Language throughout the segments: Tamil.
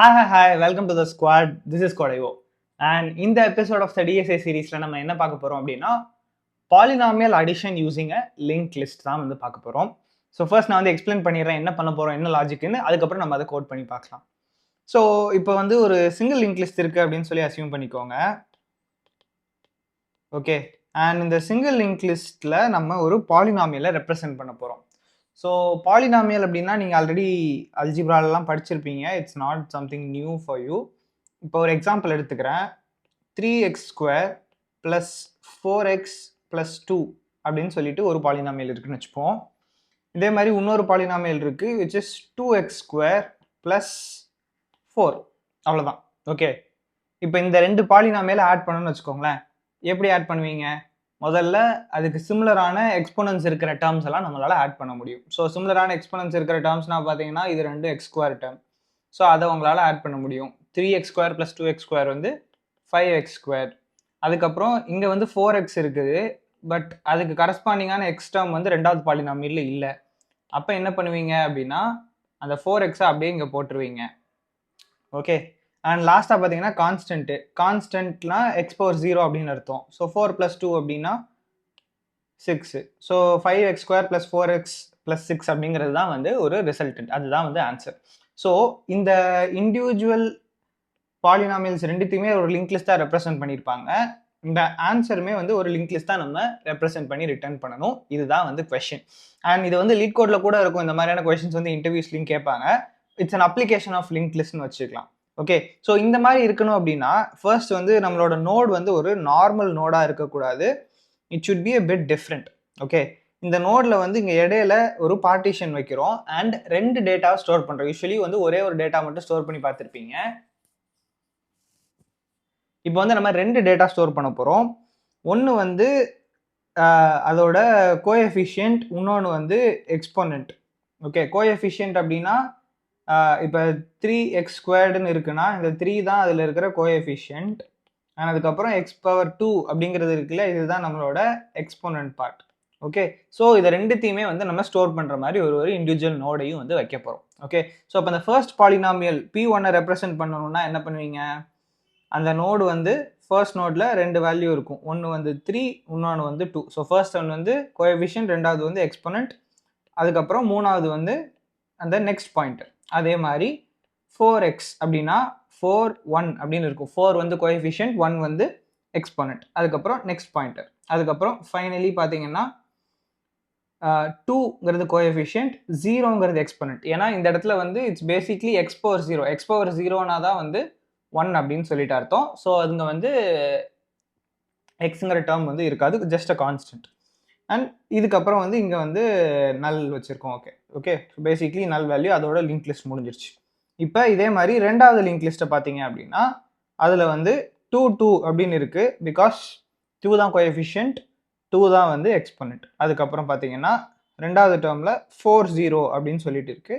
Hi, welcome to the squad. This is Kodaivo. And in the episode of the DSA series, நம்ம என்ன பார்க்க போறோம் அப்படின்னா பாலினாமியல் அடிஷன் யூசிங் அ லிங்க் லிஸ்ட் தான் வந்து பார்க்க போறோம். ஸோ ஃபர்ஸ்ட் நான் வந்து எக்ஸ்பிளைன் பண்ணிடுறேன் என்ன பண்ண போறோம், என்ன லாஜிக்னு. அதுக்கப்புறம் நம்ம அதை கோட் பண்ணி பார்க்கலாம். ஸோ இப்போ வந்து ஒரு சிங்கிள் லிங்க் லிஸ்ட் இருக்கு அப்படின்னு சொல்லி அசியூம் பண்ணிக்கோங்க. ஓகே, அண்ட் இந்த சிங்கிள் லிங்க் லிஸ்ட்ல நம்ம ஒரு பாலினாமியலை ரெப்ரசென்ட் பண்ண போறோம். ஸோ பாலினாமியல் அப்படின்னா நீங்கள் ஆல்ரெடி அல்ஜிப்ராலெலாம் படிச்சிருப்பீங்க. It's not something new for you. இப்போ ஒரு எக்ஸாம்பிள் எடுத்துக்கிறேன். 3x² + 4x + 2 அப்படின்னு சொல்லிட்டு ஒரு பாலினாமியல் இருக்குன்னு வச்சுப்போம். இதே மாதிரி இன்னொரு பாலினாமியல் இருக்கு which is 2x² + 4. அவ்வளோதான். ஓகே, இப்போ இந்த ரெண்டு பாலினாமியலை ஆட் பண்ணணும்னு வச்சுக்கோங்களேன். எப்படி ஆட் பண்ணுவீங்க? முதல்ல அதுக்கு சிமிலரான எக்ஸ்போனன்ஸ் இருக்கிற டேர்ம்ஸ் எல்லாம் நம்மளால ஆட் பண்ண முடியும். ஸோ சிமிலரான எக்ஸ்போனன்ஸ் இருக்கிற டேர்ம்ஸ்னா பார்த்தீங்கன்னா இது ரெண்டு x² டேர்ம். ஸோ அதை உங்களால் ஆட் பண்ண முடியும். 3x² + 2x² வந்து 5x². அதுக்கப்புறம் இங்கே வந்து 4x இருக்குது. பட் அதுக்கு கரஸ்பாண்டிங்கான எக்ஸ் டேர்ம் வந்து ரெண்டாவது பாலினாமியல்ல இல்லை. அப்போ என்ன பண்ணுவீங்க அப்படின்னா அந்த 4x அப்படியே இங்கே போட்டுருவீங்க. ஓகே, அண்ட் லாஸ்ட்டாக பார்த்தீங்கன்னா கான்ஸ்டன்ட்னா x⁴ அப்படின்னு அர்த்தம். ஸோ 4 + 2 அப்படின்னா 6. ஸோ 5x² + 4x + 6 அப்படிங்கிறது தான் வந்து ஒரு ரிசல்டன்ட். அதுதான் வந்து ஆன்சர். ஸோ இந்த இண்டிவிஜுவல் பாலினாமியல்ஸ் ரெண்டுத்தையுமே ஒரு லிங்க் லிஸ்ட்டாக ரெப்ரசென்ட் பண்ணியிருப்பாங்க. இந்த ஆன்சருமே வந்து ஒரு லிங்க் லிஸ்ட்டாக நம்ம ரெப்ரசென்ட் பண்ணி ரிட்டர்ன் பண்ணணும். இதுதான் வந்து கொஸ்டின். அண்ட் இது வந்து லீட் கோட்ல கூட இருக்கும். இந்த மாதிரியான கொஸ்டின்ஸ் வந்து இன்டர்வியூஸ்லையும் கேட்பாங்க. It's an application of linked லிஸ்ட்னு வச்சுக்கலாம். ஓகே, ஸோ இந்த மாதிரி இருக்கணும் அப்படின்னா ஃபர்ஸ்ட் வந்து நம்மளோட நோட் வந்து ஒரு நார்மல் நோடாக இருக்கக்கூடாது. It should be a bit different. Okay, இந்த நோட்ல வந்து இங்கே இடையில ஒரு பார்ட்டிஷன் வைக்கிறோம் அண்ட் ரெண்டு டேட்டாவை ஸ்டோர் பண்ணுறோம். யூஸ்வலி வந்து ஒரே ஒரு டேட்டா மட்டும் ஸ்டோர் பண்ணி பார்த்துருப்பீங்க. இப்போ வந்து நம்ம ரெண்டு டேட்டா ஸ்டோர் பண்ண போகிறோம். ஒன்று வந்து அதோட கோஎஃபிஷியன்ட், இன்னொன்று வந்து எக்ஸ்போனன்ட். ஓகே, கோஎஃபிஷியன்ட் அப்படின்னா இப்போ 3x² இருக்குன்னா இந்த 3 தான் அதில் இருக்கிற கோஎஃபிஷியன்ட். அண்ட் அதுக்கப்புறம் x⁴ அப்படிங்கிறது இருக்குல்ல, இதுதான் நம்மளோட எக்ஸ்போனன்ட் பார்ட். ஓகே, ஸோ இதை ரெண்டுத்தையுமே வந்து நம்ம ஸ்டோர் பண்ணுற மாதிரி ஒரு இண்டிவிஜுவல் நோடையும் வந்து வைக்க போகிறோம். ஓகே, ஸோ அப்போ அந்த ஃபர்ஸ்ட் பாலினாமியல் P1 ரெப்ரசென்ட் பண்ணணும்னா என்ன பண்ணுவீங்க? அந்த நோடு வந்து ஃபர்ஸ்ட் நோட்ல ரெண்டு வேல்யூ இருக்கும். ஒன்று வந்து 3, இன்னொன்று வந்து 2. ஸோ ஃபர்ஸ்ட் ஒன் வந்து கோஎஃபிஷியன்ட், ரெண்டாவது வந்து எக்ஸ்போனன்ட், அதுக்கப்புறம் மூணாவது வந்து அந்த நெக்ஸ்ட் பாயிண்டர். அதே மாதிரி 4x அப்படின்னா 4, 1 அப்படின்னு இருக்கும். 4 வந்து கோஎஃபிஷியன்ட், 1 வந்து எக்ஸ்போனன்ட், அதுக்கப்புறம் நெக்ஸ்ட் பாயிண்டர். அதுக்கப்புறம் ஃபைனலி பார்த்தீங்கன்னா 2ங்கிறது கோஎஃபிஷியன்ட், 0ங்கிறது எக்ஸ்போனன்ட். ஏன்னா இந்த இடத்துல வந்து இட்ஸ் பேசிக்லி x⁴0. x⁴0னா தான் வந்து 1 அப்படின்னு சொல்லிட்டு அர்த்தம். ஸோ அதுங்க வந்து எக்ஸுங்கிற டேர்ம் வந்து இருக்காது, ஜஸ்ட் அ கான்ஸ்டன்ட். அண்ட் இதுக்கப்புறம் வந்து இங்கே வந்து நல் வச்சுருக்கோம். ஓகே, பேசிக்லி நல் வேல்யூ, அதோட லிங்க் லிஸ்ட் முடிஞ்சிருச்சு. இப்போ இதே மாதிரி ரெண்டாவது லிங்க் லிஸ்ட்டை பார்த்தீங்க அப்படின்னா அதில் வந்து 2, 2 அப்படின்னு இருக்கு. பிகாஸ் 2 தான் கோஎஃபிஷியன்ட், 2 தான் வந்து எக்ஸ்போனன்ட். அதுக்கப்புறம் பார்த்தீங்கன்னா ரெண்டாவது டேர்மில் 4, 0 அப்படின்னு சொல்லிட்டு இருக்கு.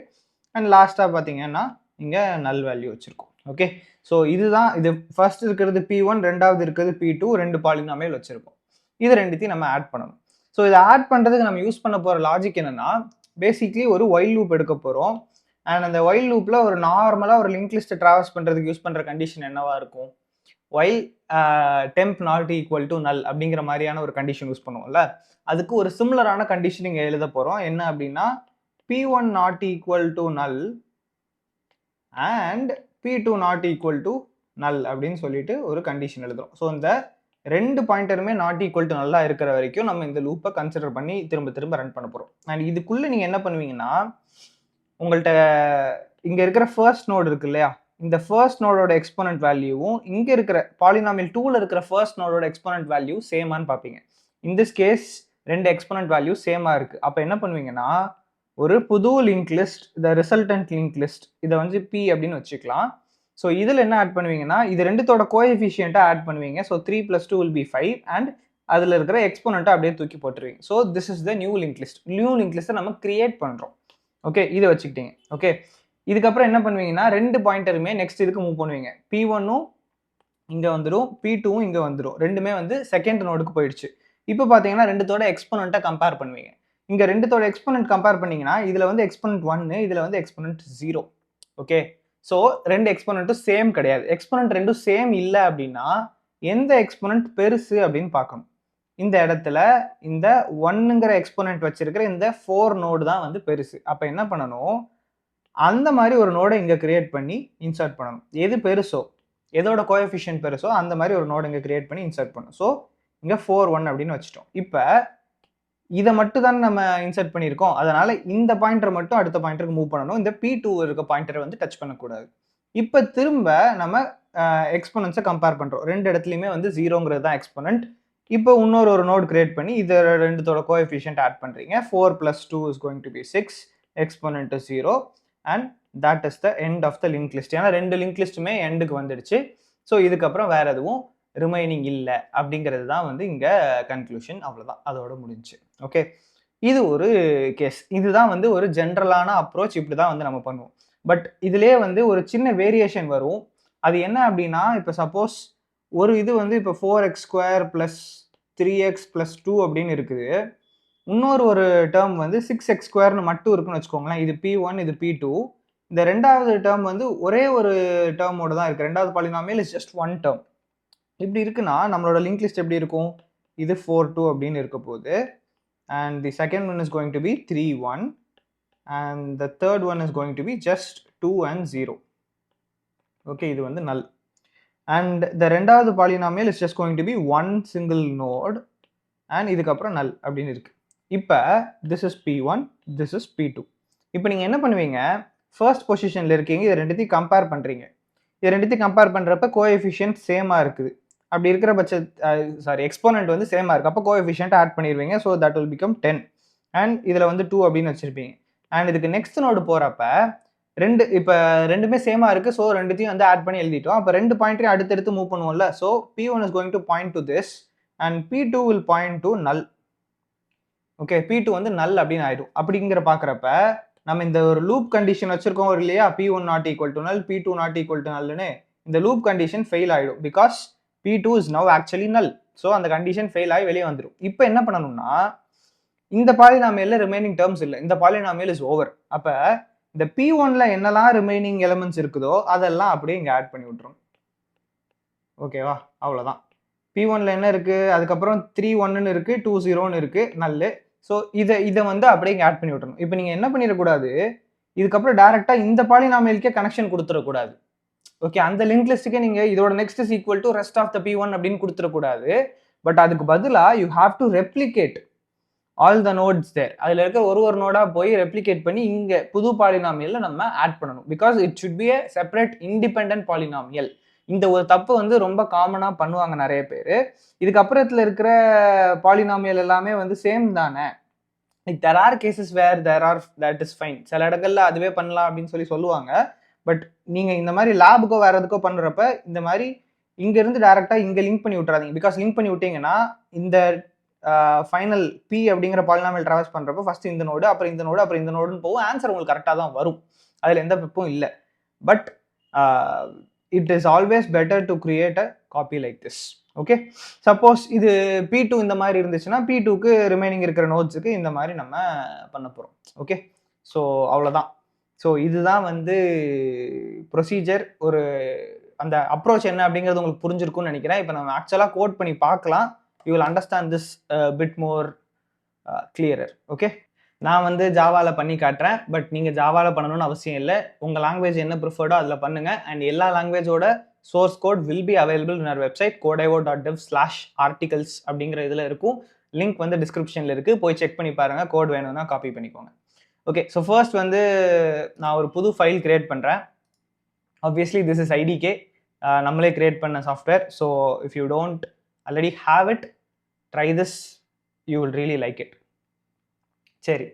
அண்ட் லாஸ்ட்டாக பார்த்தீங்கன்னா இங்கே நல் வேல்யூ வச்சுருக்கோம். ஓகே, ஸோ இதுதான் இது ஃபர்ஸ்ட் இருக்கிறது P1, ரெண்டாவது இருக்கிறது P2, ரெண்டு பாலினாமியல் வச்சிருக்கோம். இது ரெண்டுத்தையும் நம்ம ஆட் பண்ணணும். ஸோ இதை ஆட் பண்ணுறதுக்கு நம்ம யூஸ் பண்ண போகிற லாஜிக் என்னன்னா பேசிக்லி ஒரு ஒயில் லூப் எடுக்க போகிறோம். அண்ட் அந்த ஒயில் லூப்பில் ஒரு நார்மலாக ஒரு லிங்க் லிஸ்ட்டை ட்ராவல்ஸ் பண்ணுறதுக்கு யூஸ் பண்ணுற கண்டிஷன் என்னவா இருக்கும்? While temp not equal to null அப்படிங்கிற மாதிரியான ஒரு கண்டிஷன் யூஸ் பண்ணுவோம்ல, அதுக்கு ஒரு சிமிலரான கண்டிஷன் இங்கே எழுத போகிறோம். என்ன அப்படின்னா P1 நாட் ஈக்குவல் டு நல் and P2 not equal to நல் அப்படின்னு சொல்லிட்டு ஒரு கண்டிஷன் எழுதுறோம். ஸோ இந்த ரெண்டு பாயிண்டருமே நாட் ஈக்குவல் டு நல்லா இருக்கிற வரைக்கும் நம்ம இந்த லூப்பை கன்சிடர் பண்ணி திரும்ப திரும்ப ரன் பண்ண போகிறோம். அண்ட் இதுக்குள்ளே நீங்கள் என்ன பண்ணுவீங்கன்னா உங்கள்கிட்ட இங்கே இருக்கிற ஃபர்ஸ்ட் நோடு இருக்கு இல்லையா, இந்த ஃபர்ஸ்ட் நோடோட எக்ஸ்போனன்ட் வேல்யூவும் இங்கே இருக்கிற பாலினாமியல் 2ல இருக்கிற ஃபர்ஸ்ட் நோடோட எக்ஸ்போனன்ட் வேல்யூ சேமான்னு பார்ப்பீங்க. இன் திஸ் கேஸ் ரெண்டு எக்ஸ்போனன்ட் வேல்யூ சேமாக இருக்குது. அப்போ என்ன பண்ணுவீங்கன்னா ஒரு புது லிங்க் லிஸ்ட், இந்த ரிசல்டன்ட் லிங்க் லிஸ்ட், இதை வந்து P அப்படின்னு வச்சுக்கலாம். ஸோ இதில் என்ன ஆட் பண்ணுவீங்கன்னா இது ரெண்டுத்தோட கோஎஃபிஷியன்ட்டை ஆட் பண்ணுவீங்க. ஸோ 3 + 2 will be 5 அண்ட் அதில் இருக்கிற எக்ஸ்போனண்ட்டை அப்படியே தூக்கி போட்டுருவீங்க. So this is the new linked list. New linked லிஸ்ட்டை நம்ம கிரியேட் பண்ணுறோம். ஓகே, இதை வச்சுக்கிட்டீங்க. ஓகே, இதுக்கப்புறம் என்ன பண்ணுவீங்கன்னா ரெண்டு பாயிண்டருமே நெக்ஸ்ட் இதுக்கு மூவ் பண்ணுவீங்க. P1ம் இங்கே வந்துடும், P2ம் இங்கே வந்துடும். ரெண்டுமே வந்து செகண்ட் நோடுக்கு போயிடுச்சு. இப்போ பார்த்தீங்கன்னா ரெண்டுத்தோட எக்ஸ்போனண்ட்டை கம்பேர் பண்ணுவீங்க. இங்கே ரெண்டுத்தோட எக்ஸ்போனன்ட் கம்பேர் பண்ணீங்கன்னா இதில் வந்து எக்ஸ்போனன்ட் 1, இதில் வந்து எக்ஸ்போனன்ட் 0. ஓகே, ஸோ ரெண்டு எக்ஸ்போனண்ட்டும் சேம் கிடையாது. எக்ஸ்போனண்ட் ரெண்டும் சேம் இல்லை அப்படின்னா எந்த எக்ஸ்போனண்ட் பெருசு அப்படின்னு பார்க்கணும். இந்த இடத்துல இந்த 1ங்கிற எக்ஸ்போனண்ட் வச்சிருக்கிற இந்த 4 நோடு தான் வந்து பெருசு. அப்போ என்ன பண்ணணும், அந்த மாதிரி ஒரு நோடை இங்கே கிரியேட் பண்ணி இன்சர்ட் பண்ணணும். எது பெருசோ, எதோட கோஎஃபிஷியன்ட் பெருசோ அந்த மாதிரி ஒரு நோடு இங்கே கிரியேட் பண்ணி இன்சர்ட் பண்ணணும். ஸோ இங்கே 4 1 அப்படின்னு வச்சுட்டோம். இப்போ இதை மட்டும் தான் நம்ம இன்சர்ட் பண்ணியிருக்கோம். அதனால இந்த பாயிண்டர் மட்டும் அடுத்த பாயிண்டருக்கு மூவ் பண்ணணும். இந்த P2 இருக்க பாயிண்டரை வந்து டச் பண்ணக்கூடாது. இப்போ திரும்ப நம்ம எக்ஸ்போனன்ஸை கம்பேர் பண்ணுறோம். ரெண்டு இடத்துலையுமே வந்து 0ங்கிறது தான் எக்ஸ்போனன்ட். இப்போ இன்னொரு நோடு கிரியேட் பண்ணி இதை ரெண்டுத்தோட கோஎஃபிஷியன்ட் ஆட் பண்ணுறீங்க. 4 + 2 is going to be 6, exponent 0 and that is the end of the linked list. ஏன்னா ரெண்டு லிங்க் லிஸ்ட்டுமே எண்டுக்கு வந்துடுச்சு. ஸோ இதுக்கப்புறம் வேற எதுவும் ரிமைனிங் இல்லை அப்படிங்கிறது தான் வந்து இங்கே கன்க்ளூஷன். அவ்வளோதான், அதோட முடிஞ்சு. ஓகே, இது ஒரு கேஸ். இதுதான் வந்து ஒரு ஜென்ரலான அப்ரோச். இப்படி தான் வந்து நம்ம பண்ணுவோம். பட் இதுலேயே வந்து ஒரு சின்ன வேரியேஷன் வரும். அது என்ன அப்படின்னா, இப்போ சப்போஸ் ஒரு இது வந்து இப்போ 4x² + 3x + 2 அப்படின்னு இருக்குது. இன்னொரு டேர்ம் வந்து 6x² மட்டும் இருக்குன்னு வச்சுக்கோங்களேன். இது P1, இது P2. இந்த ரெண்டாவது டேர்ம் வந்து ஒரே ஒரு டேர்மோட தான் இருக்குது. ரெண்டாவது polynomial is just one term. இப்படி இருக்குன்னா நம்மளோட லிங்க் லிஸ்ட் எப்படி இருக்கும்? இது 4 2 அப்படின்னு இருக்க போகுது. and the second one is going to be 3 1 and the third one is going to be just 2 and 0. okay, இது வந்து null. and the ரெண்டாவது polynomial is just going to be one single node and இதுக்கப்புறம் null அப்படின்னு இருக்கு. இப்போ this is P1, this is P2. இப்போ நீங்க என்ன பண்ணுவீங்க, ஃபர்ஸ்ட் பொசிஷன்ல இருக்கீங்க, இது ரெண்டுத்தையும் கம்பேர் பண்றீங்க. இது ரெண்டுத்தையும் கம்பேர் பண்றப்ப கோஎஃபிஷியன்ட் சேமா இருக்குது. அப்படி இருக்கிற எக்ஸ்போனன்ட் வந்து சேமா இருக்கு. அப்போ கோஎஃபிஷியன்ட் ஆட் பண்ணிடுவீங்க. So that will become 10 and இதுல வந்து 2 அப்படின்னு வச்சிருப்பீங்க. அண்ட் இதுக்கு நெக்ஸ்ட் நோடு போறப்ப இப்போ ரெண்டுமே சேமா இருக்கு. ஸோ ரெண்டுத்தையும் வந்து ஆட் பண்ணி எழுதிட்டோம். அப்போ ரெண்டு பாயிண்ட்டையும் அடுத்தடுத்து மூவ் பண்ணுவோம்ல. So P1 is going to point to this and P2 will point to null. Okay, P2 வந்து null அப்படின்னு ஆயிடும். அப்படிங்கிற பாக்குறப்ப நம்ம இந்த ஒரு லூப் கண்டிஷன் வச்சிருக்கோம் இல்லையா, P1 not equal to null, P2 not equal to nullனு. இந்த லூப் கண்டிஷன் ஃபெயில் ஆயிடும். Because P2 is now actually null. So அந்த கண்டிஷன் ஃபெயில் ஆகி வெளியே வந்துடும். இப்போ என்ன பண்ணணும்னா, இந்த பாலினாமியல்ல ரிமைனிங் டேர்ம்ஸ் இல்லை, இந்த பாலினாமியல் இஸ் ஓவர். அப்போ இந்த P1ல என்னெல்லாம் ரிமைனிங் எலிமெண்ட்ஸ் இருக்குதோ அதெல்லாம் அப்படியே இங்கே ஆட் பண்ணி விட்டுரும். ஓகேவா, அவ்வளோதான். P1ல என்ன இருக்கு, அதுக்கப்புறம் 3 1ன்னு இருக்கு, 2 0ன்னு இருக்கு, நல்லு. ஸோ இதை வந்து அப்படியே இங்கே ஆட் பண்ணி விட்டுறணும். இப்போ நீங்கள் என்ன பண்ணிடக்கூடாது, இதுக்கப்புறம் டேரெக்டா இந்த பாலினாமியலுக்கே கனெக்ஷன் கொடுத்துடக்கூடாது. ஓகே, அந்த லிங்க் லிஸ்ட்டுக்கே நீங்கள் இதோட next is equal to rest of the P1 அப்படின்னு கொடுத்துடக்கூடாது. பட் அதுக்கு பதிலாக you have to replicate all the nodes there. அதில் இருக்க ஒரு நோடா போய் ரெப்ளிகேட் பண்ணி இங்கே புது பாலினாமியல்ல நம்ம ஆட் பண்ணணும். Because it should be a separate independent polynomial. இந்த ஒரு தப்பு வந்து ரொம்ப காமனாக பண்ணுவாங்க நிறைய பேர். இதுக்கப்புறத்துல இருக்கிற பாலினாமியல் எல்லாமே வந்து சேம் தானே. There are cases where that is fine. சில இடங்கள்ல அதுவே பண்ணலாம் அப்படின்னு சொல்லுவாங்க. பட் நீங்க இந்த மாதிரி லேபுக்கோ வேற எதுக்கோ பண்றப்ப இந்த மாதிரி இங்க இருந்து டைரக்டா இங்க லிங்க் பண்ணி விட்டுறாதீங்க. பிகாஸ் லிங்க் பண்ணி விட்டீங்கன்னா இந்த ஃபைனல் P அப்படிங்கிற பாலினாமியல் டிராவர்ஸ் பண்றப்ப ஃபர்ஸ்ட் இந்த நோடு, அப்புறம் இந்த நோடு, அப்புறம் இந்த நோடுன்னு போகும். ஆன்சர் உங்களுக்கு கரெக்டாக தான் வரும், அதுல எந்த தப்பும் இல்லை. But it is always better to create a copy like this. Okay, suppose இது P2 இந்த மாதிரி இருந்துச்சுன்னா P2க்கு ரிமைனிங் இருக்கிற நோட்ஸுக்கு இந்த மாதிரி நம்ம பண்ண போறோம். ஓகே, ஸோ அவ்வளோதான். ஸோ இதுதான் வந்து ப்ரொசீஜர். ஒரு அந்த அப்ரோச் என்ன அப்படிங்கிறது உங்களுக்கு புரிஞ்சிருக்கும்னு நினைக்கிறேன். இப்போ நம்ம ஆக்சுவலாக கோட் பண்ணி பார்க்கலாம். You will understand this bit more clearer. Okay, நான் வந்து ஜாவாவில் பண்ணி காட்டுறேன். பட் நீங்கள் ஜாவாவில் பண்ணணும்னு அவசியம் இல்லை. உங்கள் லாங்குவேஜ் என்ன ப்ரிஃபர்டோ அதில் பண்ணுங்க. அண்ட் எல்லா லாங்குவேஜோட source code will be available in our website codeivo.dev/articles அப்படிங்கிற இதில் இருக்கும். லிங்க் வந்து டிஸ்கிரிப்ஷனில் இருக்குது, போய் செக் பண்ணி பாருங்க. கோட் வேணும்னா காப்பி பண்ணிக்கோங்க. ஓகே, ஸோ ஃபர்ஸ்ட் வந்து நான் ஒரு புது ஃபைல் கிரியேட் பண்ணுறேன். ஆப்வியஸ்லி திஸ் இஸ் IDK, நம்மளே கிரியேட் பண்ண software. So if you don't already have it, try this, you will really like it. சரி,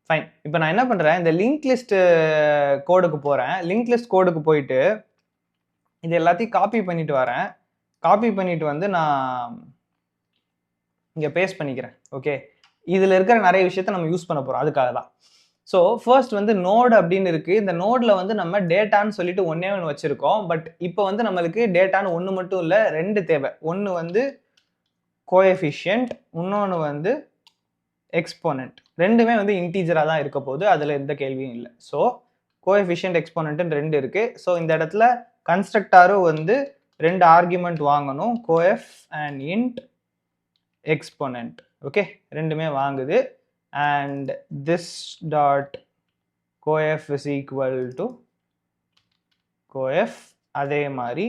ஃபைன். இப்போ நான் என்ன பண்ணுறேன், இந்த லிங்க் லிஸ்ட் கோடுக்கு போகிறேன். லிங்க் லிஸ்ட் கோடுக்கு போயிட்டு இது எல்லாத்தையும் காப்பி பண்ணிட்டு வரேன். காப்பி பண்ணிட்டு வந்து நான் இங்கே பேஸ்ட் பண்ணிக்கிறேன். ஓகே, இதில் இருக்கிற நிறைய விஷயத்த நம்ம யூஸ் பண்ண போகிறோம், அதுக்காக தான். ஸோ ஃபர்ஸ்ட் வந்து நோடு அப்படின்னு இருக்கு. இந்த நோடில் வந்து நம்ம டேட்டான்னு சொல்லிட்டு ஒன்னே ஒன்று வச்சிருக்கோம். பட் இப்போ வந்து நம்மளுக்கு டேட்டான்னு ஒன்று மட்டும் இல்லை, ரெண்டு தேவை. ஒன்று வந்து கோஎஃபிஷியன்ட், இன்னொன்று வந்து எக்ஸ்போனன்ட். ரெண்டுமே வந்து இன்டீஜராக தான் இருக்க போகுது, அதில் எந்த கேள்வியும் இல்லை. ஸோ கோஎஃபிஷியன்ட் எக்ஸ்போனன்ட்னு 2 இருக்கு. ஸோ இந்த இடத்துல கன்ஸ்ட்ரக்டாரும் வந்து 2 ஆர்குமெண்ட் வாங்கணும், coef and int exponent. Okay, ரெண்டுமே வாங்குது. And this dot coef is equal to coef, அதே மாதிரி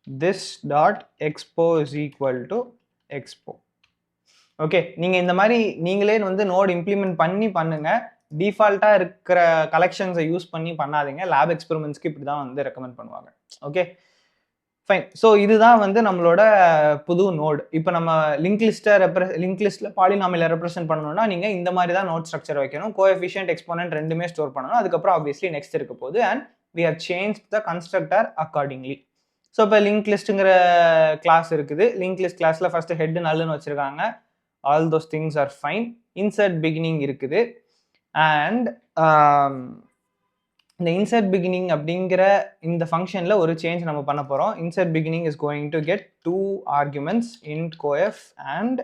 this dot expo is equal to expo. Okay, நீங்கள் இந்த மாதிரி நீங்களே வந்து நோட் இம்ப்ளிமெண்ட் பண்ணி பண்ணுங்க. டிஃபால்ட்டாக இருக்கிற கலெக்ஷன்ஸை யூஸ் பண்ணி பண்ணாதீங்க. லேப் எக்ஸ்பெரிமெண்ட்ஸ்க்கு இப்படி தான் வந்து ரெக்கமெண்ட் பண்ணுவாங்க. Okay fine. ஸோ இதுதான் வந்து நம்மளோட புது நோடு. இப்போ நம்ம லிங்க் லிஸ்ட்டில் பாலினாமியலை ரெப்ரசென்ட் பண்ணணும்னா நீங்கள் இந்த மாதிரி தான் நோட் ஸ்ட்ரக்சர் வைக்கணும். கோஎஃபிஷியன்ட் எக்ஸ்போனன்ட் ரெண்டுமே ஸ்டோர் பண்ணணும். அதுக்கப்புறம் ஆப்வியஸ்லி நெக்ஸ்ட் இருக்க போகுது. And we have change the constructor accordingly. So இப்போ லிங்க் லிஸ்ட்டுங்கிற கிளாஸ் இருக்குது. லிங்க் லிஸ்ட் கிளாஸில் ஃபர்ஸ்ட் ஹெட் நல்லுன்னு வச்சுருக்காங்க. All those things are fine. Insert beginning இருக்குது. அண்ட் இந்த இன்சர்ட் பிகினிங் அப்படிங்கிற இந்த ஃபங்க்ஷனில் ஒரு சேஞ்ச் நம்ம பண்ண போகிறோம். Insert beginning is going to get 2 arguments, int coef and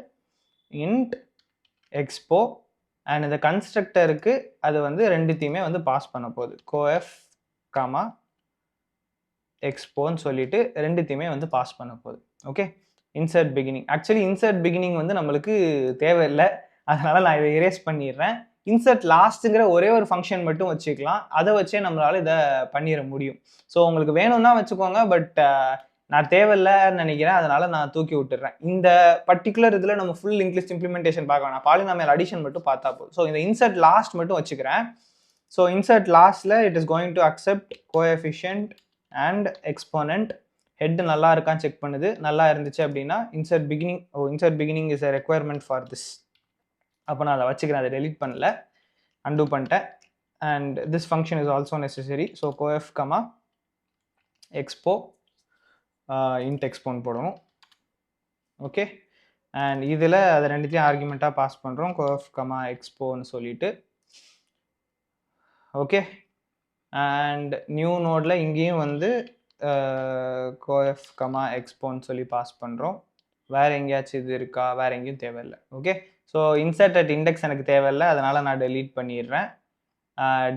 int expo. And இந்த கன்ஸ்ட்ரக்டருக்கு அது வந்து ரெண்டுத்தையுமே வந்து பாஸ் பண்ண போகுது. கோஎஃப் காமா எக்ஸ்போன்னு சொல்லிட்டு ரெண்டுத்தையுமே வந்து பாஸ் பண்ண போகுது. Okay, insert beginning. Actually insert beginning வந்து நம்மளுக்கு தேவையில்லை, அதனால நான் இதை எரேஸ் பண்ணிடுறேன். இன்சர்ட் லாஸ்ட்டுங்கிற ஒரே ஒரு ஃபங்க்ஷன் மட்டும் வச்சுக்கலாம். அதை வச்சே நம்மளால இதை பண்ணிட முடியும். ஸோ உங்களுக்கு வேணும்னா வச்சுக்கோங்க, பட் நான் தேவையில்லைன்னு நினைக்கிறேன், அதனால நான் தூக்கி விட்டுறேன். இந்த பர்டிகுலர் இதில் நம்ம ஃபுல் லிங்க் லிஸ்ட் இம்ப்ளிமெண்டேஷன் பார்க்க வேணாம், பாலினாமியல் அடிஷன் மட்டும் பார்த்தா போதும். ஸோ இந்த இன்சர்ட் லாஸ்ட் மட்டும் வச்சுக்கிறேன். ஸோ இன்சர்ட் லாஸ்ட்ல it is going to accept coefficient and exponent. Head நல்லா இருக்கான்னு செக் பண்ணுது. நல்லா இருந்துச்சு அப்படின்னா insert beginning is a requirement for this. அப்போ நான் அதை வச்சுக்கிறேன், அதை டெலீட் பண்ணல, அன்டூ பண்ணிட்டேன். And this function is also necessary. So coef comma expo int எக்ஸ்போன்னு போடணும். ஓகே, அண்ட் இதில் அதை ரெண்டுத்தையும் ஆர்குமெண்ட்டாக பாஸ் பண்ணுறோம், கோஎஃப் கமா எக்ஸ்போன்னு சொல்லிட்டு. ஓகே, அண்ட் நியூ நோடில் இங்கேயும் வந்து கோஎஃப் கமா எக்ஸ்போன்னு சொல்லி பாஸ் பண்ணுறோம். வேறு எங்கேயாச்சும் இது இருக்கா? வேறு எங்கேயும் தேவையில்லை. Okay, so insert at index எனக்கு தேவையில்லை, அதனால் நான் டெலீட் பண்ணிடுறேன்.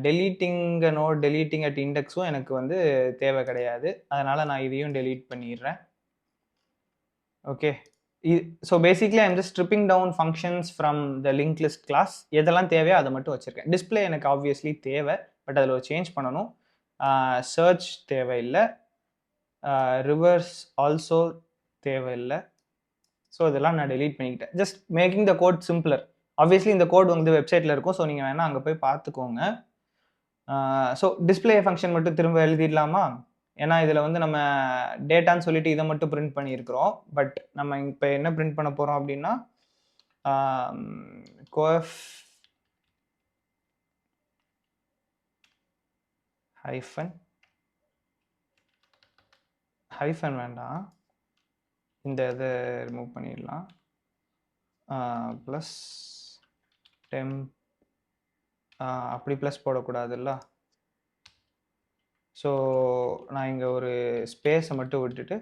டெலீட்டிங் அட் இண்டெக்ஸும் எனக்கு வந்து தேவை கிடையாது, அதனால் நான் இதையும் டெலீட் பண்ணிடுறேன். Okay, so basically I'm just stripping down functions from the link list class. எதெல்லாம் தேவையோ அதை மட்டும் வச்சுருக்கேன். டிஸ்பிளே எனக்கு ஆப்வியஸ்லி தேவை, பட் அதில் ஒரு சேஞ்ச் பண்ணணும். சர்ச் தேவையில்லை, ரிவர்ஸ் ஆல்சோ தேவையில்லை. ஸோ இதெல்லாம் நான் டெலீட் பண்ணிக்கிட்டேன். Just making the code simpler. Obviously இந்த கோட் வந்து வெப்சைட்டில் இருக்கும், ஸோ நீங்கள் வேணால் அங்கே போய் பார்த்துக்கோங்க. ஸோ டிஸ்பிளே ஃபங்க்ஷன் மட்டும் திரும்ப எழுதிடலாமா? ஏன்னா இதில் வந்து நம்ம டேட்டான்னு சொல்லிட்டு இதை மட்டும் பிரிண்ட் பண்ணியிருக்கிறோம். பட் நம்ம இப்போ என்ன பிரிண்ட் பண்ண போகிறோம் அப்படின்னா கோஎஃப் ஹைஃபன் வேண்டாம், இந்த இதை ரிமூவ் பண்ணிடலாம். ப்ளஸ் அப்படி ப்ளஸ் போடக்கூடாதுல்ல. ஸோ நான் இங்கே ஒரு ஸ்பேஸை மட்டும் விட்டுட்டு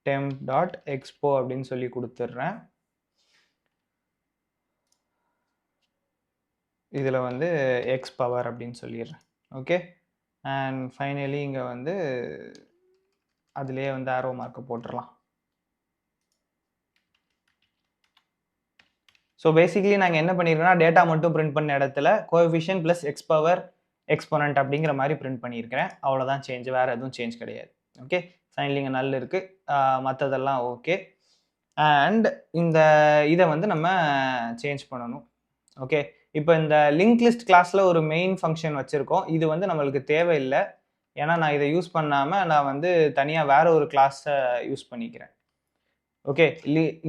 டெம்ப் டாட் எக்ஸ்போ அப்படின்னு சொல்லி கொடுத்துட்றேன். இதில் வந்து எக்ஸ் பவர் அப்படின்னு சொல்லிடுறேன். ஓகே, அண்ட் ஃபைனலி இங்கே வந்து அதுலேயே வந்து ஆரோ மார்க்கை போட்டுடலாம். ஸோ பேசிக்லி நாங்கள் என்ன பண்ணியிருக்கோன்னா டேட்டா மட்டும் பிரிண்ட் பண்ண இடத்துல coefficient plus X power exponent அப்படிங்கிற மாதிரி பிரிண்ட் பண்ணியிருக்கிறேன். அவ்வளோதான் சேஞ்ச், வேறு எதுவும் சேஞ்ச் கிடையாது. ஓகே, ஃபைனலி இங்கே நல்ல இருக்குது, மற்றதெல்லாம் ஓகே. அண்ட் இந்த இதை வந்து நம்ம சேஞ்ச் பண்ணணும். ஓகே, இப்போ இந்த லிங்க் லிஸ்ட் கிளாஸில் ஒரு மெயின் ஃபங்க்ஷன் வச்சுருக்கோம். இது வந்து நம்மளுக்கு தேவையில்லை, ஏன்னா நான் இதை யூஸ் பண்ணாமல் நான் வந்து தனியாக வேற ஒரு கிளாஸை யூஸ் பண்ணிக்கிறேன். ஓகே,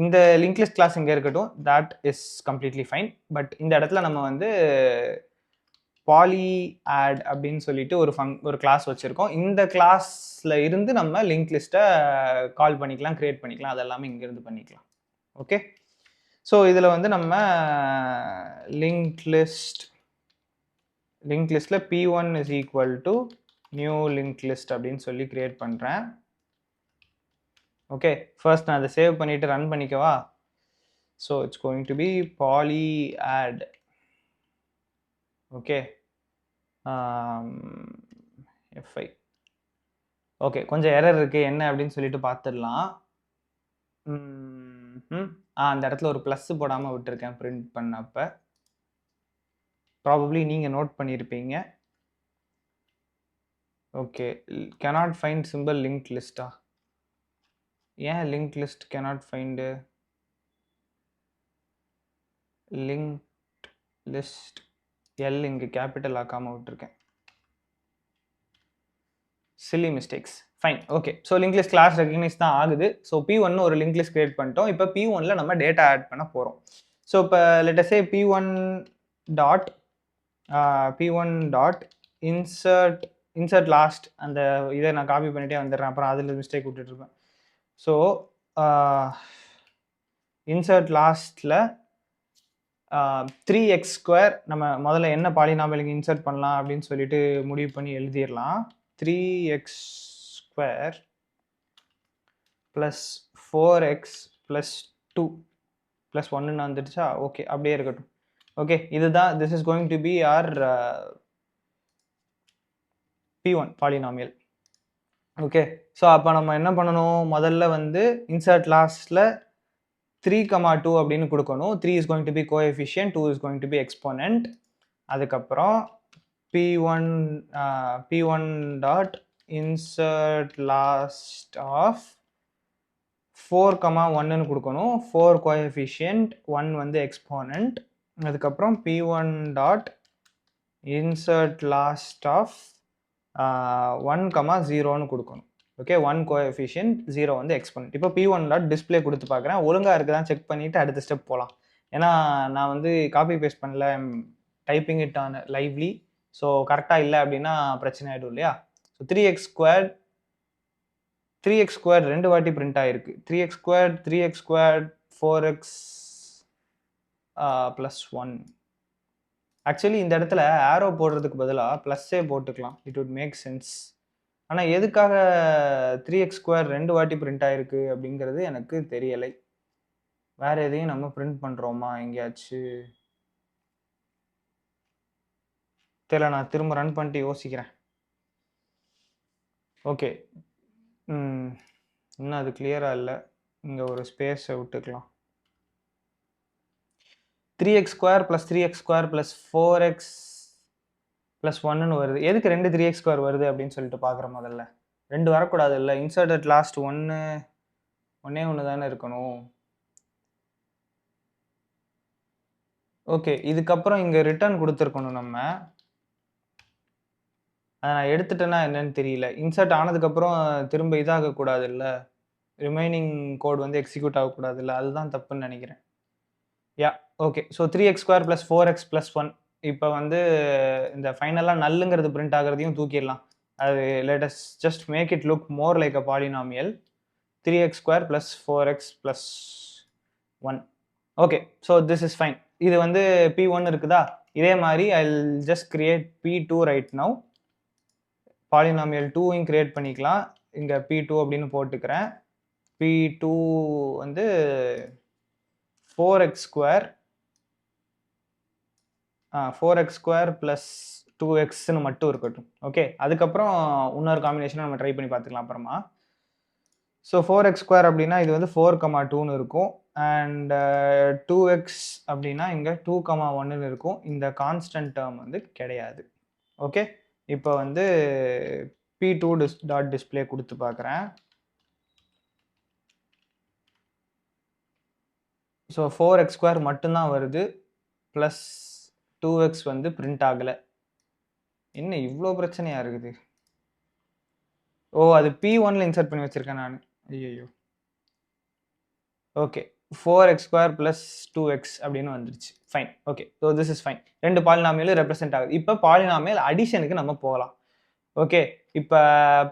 இந்த லிங்க் லிஸ்ட் கிளாஸ் இங்கே இருக்கட்டும், that is completely fine. But இந்த இடத்துல நம்ம வந்து பாலி ஆட் அப்படின்னு சொல்லிட்டு ஒரு கிளாஸ் வச்சுருக்கோம். இந்த கிளாஸில் இருந்து நம்ம லிங்க் லிஸ்ட்டை கால் பண்ணிக்கலாம், க்ரியேட் பண்ணிக்கலாம், அதெல்லாமே இங்கேருந்து பண்ணிக்கலாம். ஓகே, ஸோ இதில் வந்து நம்ம லிங்க் லிஸ்ட்டில் p1 is equal to new linked list அப்படின்னு சொல்லி க்ரியேட் பண்ணுறேன். ஓகே, ஃபர்ஸ்ட் நான் அதை சேவ் பண்ணிவிட்டு ரன் பண்ணிக்கவா? So it's going to be poly add okay, F5. Okay, கொஞ்சம் எரர் இருக்கு, என்ன அப்படின்னு சொல்லிட்டு பார்த்துடலாம். அந்த இடத்துல ஒரு ப்ளஸ் போடாமல் விட்டுருக்கேன் பிரிண்ட் பண்ணப்ப. ப்ராபப்ளி நீங்கள் நோட் பண்ணியிருப்பீங்க. Okay, cannot find symbol linked list-ஆ? ஏன் linked list cannot find linked list? L இங்கே கேபிட்டல் ஆக்காமல் விட்டுருக்கேன். Silly mistakes. Fine, okay. So link list class recognise தான் ஆகுது. ஸோ P1 ஒரு லிங்க் லிஸ்ட் கிரியேட் பண்ணிட்டோம். இப்போ P1ல நம்ம டேட்டா ஆட் பண்ண போகிறோம். ஸோ இப்போ லெட்டஸ் சே P1 டாட் இன்சர்ட் லாஸ்ட். அந்த இதை நான் காப்பி பண்ணிட்டே வந்துடுறேன், அப்புறம் அதில் மிஸ்டேக் விட்டுட்ருப்பேன். ஸோ இன்சர்ட் லாஸ்ட்டில் 3x², நம்ம முதல்ல என்ன பாலினாமியல் இன்சர்ட் பண்ணலாம் அப்படின்னு சொல்லிட்டு முடிவு பண்ணி எழுதிடலாம். 3x² + 4x + 2 + 1 வந்துடுச்சா? ஓகே, அப்படியே இருக்கட்டும். ஓகே, இதுதான் this is going to be our P1 polynomial. Okay, so அப்போ நம்ம என்ன பண்ணணும், முதல்ல வந்து இன்சர்ட் லாஸ்ட்டில் 3, 2 அப்படின்னு கொடுக்கணும். 3 is going to be coefficient, 2 is going to be exponent. அதுக்கப்புறம் P1 dot insert last of 4, 1ன்னு கொடுக்கணும். 4 கோஎஃபிஷியன்ட், 1 வந்து எக்ஸ்போனண்ட். அதுக்கப்புறம் P1 dot insert last of 1, 0ன்னு கொடுக்கணும். ஓகே, 1 கோஎஃபிஷியன்ட், 0 வந்து எக்ஸ்போனண்ட். இப்போ P1 டாட் டிஸ்பிளே கொடுத்து பார்க்குறேன். ஒழுங்காக இருக்குதான் செக் பண்ணிவிட்டு அடுத்த ஸ்டெப் போகலாம். ஏன்னா நான் வந்து காப்பி பேஸ்ட் பண்ணல, typing it on lively. So கரெக்டாக இல்லை அப்படின்னா பிரச்சனை ஆகிடும் இல்லையா? ஸோ 3x² 2 வாட்டி பிரிண்ட் ஆகிருக்கு. 3x², 4x + 1. ஆக்சுவலி இந்த இடத்துல ஆரோ போடுறதுக்கு பதிலாக ப்ளஸ்ஸே போட்டுக்கலாம், இட் வுட் மேக் சென்ஸ். ஆனால் எதுக்காக 3x² 2 வாட்டி பிரிண்ட் ஆகிருக்கு அப்படிங்கிறது எனக்கு தெரியலை. வேற எதையும் நம்ம பிரிண்ட் பண்ணுறோமா எங்கேயாச்சு? தெரியல, நான் திரும்ப ரன் பண்ணிட்டு யோசிக்கிறேன். ஓகே, இன்னும் அது கிளியராக இல்லை. இங்கே ஒரு ஸ்பேஸை விட்டுக்கலாம். 3x² + 3x² + 4x + 1ன்னு வருது. எதுக்கு 2 3x² வருது அப்படின்னு சொல்லிட்டு பார்க்குறேன். முதல்ல 2 வரக்கூடாது இல்லை. இன்சர்ட் லாஸ்ட் 1 தானே இருக்கணும். ஓகே, இதுக்கப்புறம் இங்கே ரிட்டர்ன் கொடுத்துருக்கணும் நம்ம. அதை நான் எடுத்துட்டேன்னா என்னன்னு தெரியல. இன்சர்ட் ஆனதுக்கப்புறம் திரும்ப இதாகக்கூடாது இல்லை, ரிமைனிங் கோட் வந்து எக்ஸிக்யூட் ஆகக்கூடாது இல்லை, அதுதான் தப்புன்னு நினைக்கிறேன். யா, ஓகே. So 3x² + 4x + 1. இப்போ வந்து இந்த ஃபைனலாக நல்லுங்கிறது பிரிண்ட் ஆகிறதையும் தூக்கிடலாம். அது let us just make it look more like a polynomial. 3x² + 4x + 1. Okay, so this is fine. இது வந்து P1 இருக்குதா? இதே மாதிரி I just create P2 right now. Polynomial 2யும் கிரியேட் பண்ணிக்கலாம். இங்கே P2 அப்படின்னு போட்டுக்கிறேன். P2 வந்து 4x² + 2xன்னு மட்டும் இருக்கட்டும். ஓகே, அதுக்கப்புறம் இன்னொரு காம்பினேஷனை நம்ம ட்ரை பண்ணி பார்த்துக்கலாம் அப்புறமா. ஸோ 4x² அப்படின்னா இது வந்து 4, 2ன்னு இருக்கும். அண்ட் 2x அப்படின்னா இங்கே 2, 1ன்னு இருக்கும். இந்த கான்ஸ்டன்ட் டேர்ம் வந்து கிடையாது. ஓகே, இப்போ வந்து P2 டாட் டிஸ்பிளே கொடுத்து பார்க்குறேன். ஸோ 4x² மட்டும்தான் வருது, ப்ளஸ் 2x வந்து பிரிண்ட் ஆகலை. என்ன இவ்வளோ பிரச்சனையாக இருக்குது? ஓ, அது P1ல இன்சர்ட் பண்ணி வச்சுருக்கேன் நான். ஐயோ, ஓகே. 4x² + 2x அப்படின்னு வந்துருச்சு. Fine, okay. So this is fine. 2 பாலினாமியலும் ரெப்ரசென்ட் ஆகுது. இப்போ பாலினாமியல் அடிஷனுக்கு நம்ம போகலாம். ஓகே, இப்போ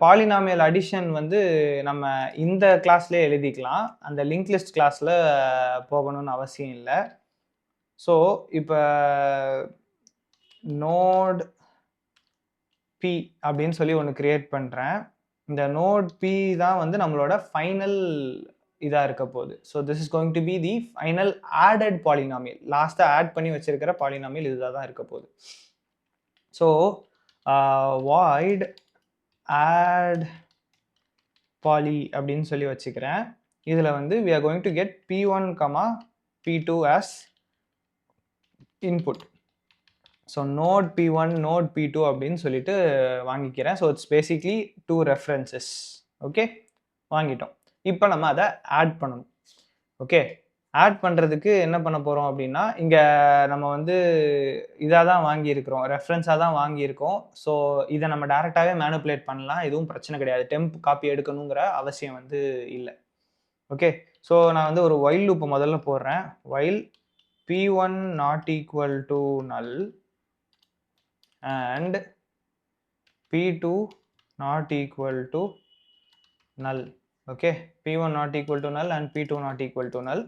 பாலினாமியல் அடிஷன் வந்து நம்ம இந்த கிளாஸ்லேயே எழுதிக்கலாம். அந்த லிங்க் லிஸ்ட் கிளாஸில் போகணும்னு அவசியம் இல்லை. ஸோ இப்போ நோட் P அப்படின்னு சொல்லி ஒன்று கிரியேட் பண்ணுறேன். இந்த நோட் P தான் வந்து நம்மளோட ஃபைனல் இதாக இருக்க போகுது. So this is going to be the final added polynomial. லாஸ்ட்டாக ஆட் பண்ணி வச்சிருக்கிற பாலினாமியல் இதுதான் தான் இருக்க போகுது. ஸோ void add poly அப்படின்னு சொல்லி வச்சுக்கிறேன். இதில் வந்து we are going to get p1, p2 as input. So node p1, node p2 அப்படின்னு சொல்லிட்டு வாங்கிக்கிறேன். So it's basically 2 references. Okay, வாங்கிட்டோம். இப்போ நம்ம அதை ஆட் பண்ணணும். ஓகே, ஆட் பண்ணுறதுக்கு என்ன பண்ண போகிறோம் அப்படின்னா, இங்கே நம்ம வந்து இதாக தான் வாங்கியிருக்கிறோம், ரெஃபரன்ஸாக தான் வாங்கியிருக்கோம். ஸோ இதை நம்ம டேரெக்டாகவே மேனிப்புலேட் பண்ணலாம், எதுவும் பிரச்சனை கிடையாது. டெம்ப் காப்பி எடுக்கணுங்கிற அவசியம் வந்து இல்லை. ஓகே, ஸோ நான் வந்து ஒரு while லூப்பை முதல்ல போடுறேன். while p1 not equal to null and p2 not equal to null. Okay, p1 not equal to null and p2 not equal to null.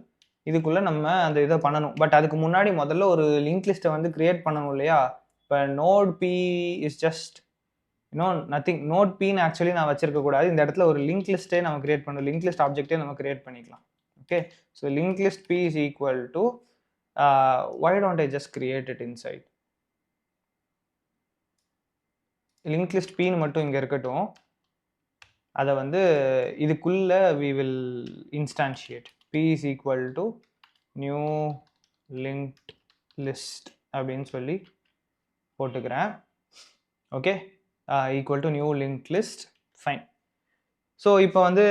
இதுக்குள்ள நம்ம அந்த இதை பண்ணணும். பட் அதுக்கு முன்னாடி முதல்ல ஒரு லிங்க் லிஸ்ட்டை வந்து கிரியேட் பண்ணணும் இல்லையா? இப்போ node p is just nothing. Node pன்னு ஆக்சுவலி நான் வச்சிருக்க கூடாது. இந்த இடத்துல ஒரு லிங்க் லிஸ்ட்டே நம்ம கிரியேட் பண்ணணும். லிங்க் லிஸ்ட் ஆப்ஜெக்டே நம்ம கிரியேட் பண்ணிக்கலாம். Okay, so link list p is equal to why don't I just create it inside? Link list pன்னு மட்டும் இங்கே இருக்கட்டும். அதை வந்து இதுக்குள்ள we will instantiate. p is equal to new linked list அப்படின்னு சொல்லி போட்டுக்கிறேன். Okay, equal to new linked list. Fine. So இப்போ வந்து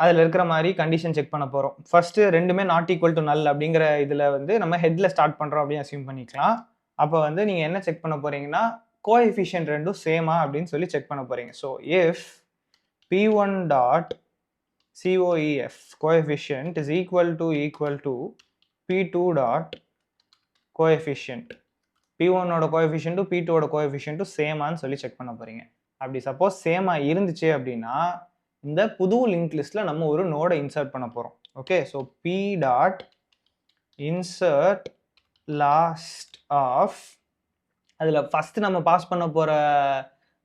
அதில் இருக்கிற மாதிரி கண்டிஷன் செக் பண்ண போகிறோம். ஃபர்ஸ்ட்டு ரெண்டுமே நாட் ஈக்குவல் டு நல் அப்படிங்கிற இதில் வந்து நம்ம ஹெட்டில் ஸ்டார்ட் பண்ணுறோம் அப்படின்னு அசியூம் பண்ணிக்கலாம். அப்போ வந்து நீங்கள் என்ன செக் பண்ண போகிறீங்கன்னா, கோஎஃபிஷியன்ட் ரெண்டும் சேமா அப்படின்னு சொல்லி செக் பண்ண போகிறீங்க. So if p1 dot coef coefficient is equal to p2 dot coefficient, p1 ஓட கோஎஃபிஷியன்ட்டும் p2 ஓட கோஎஃபிஷியன்ட்டும் சேமான்னு சொல்லி செக் பண்ண போகிறீங்க. அப்படி சப்போஸ் சேமா இருந்துச்சு அப்படின்னா இந்த புது லிங்க் லிஸ்ட்ல நம்ம ஒரு நோடை இன்சர்ட் பண்ண போகிறோம். Okay, so p dot insert last of, அதில் ஃபஸ்ட்டு நம்ம பாஸ் பண்ண போகிற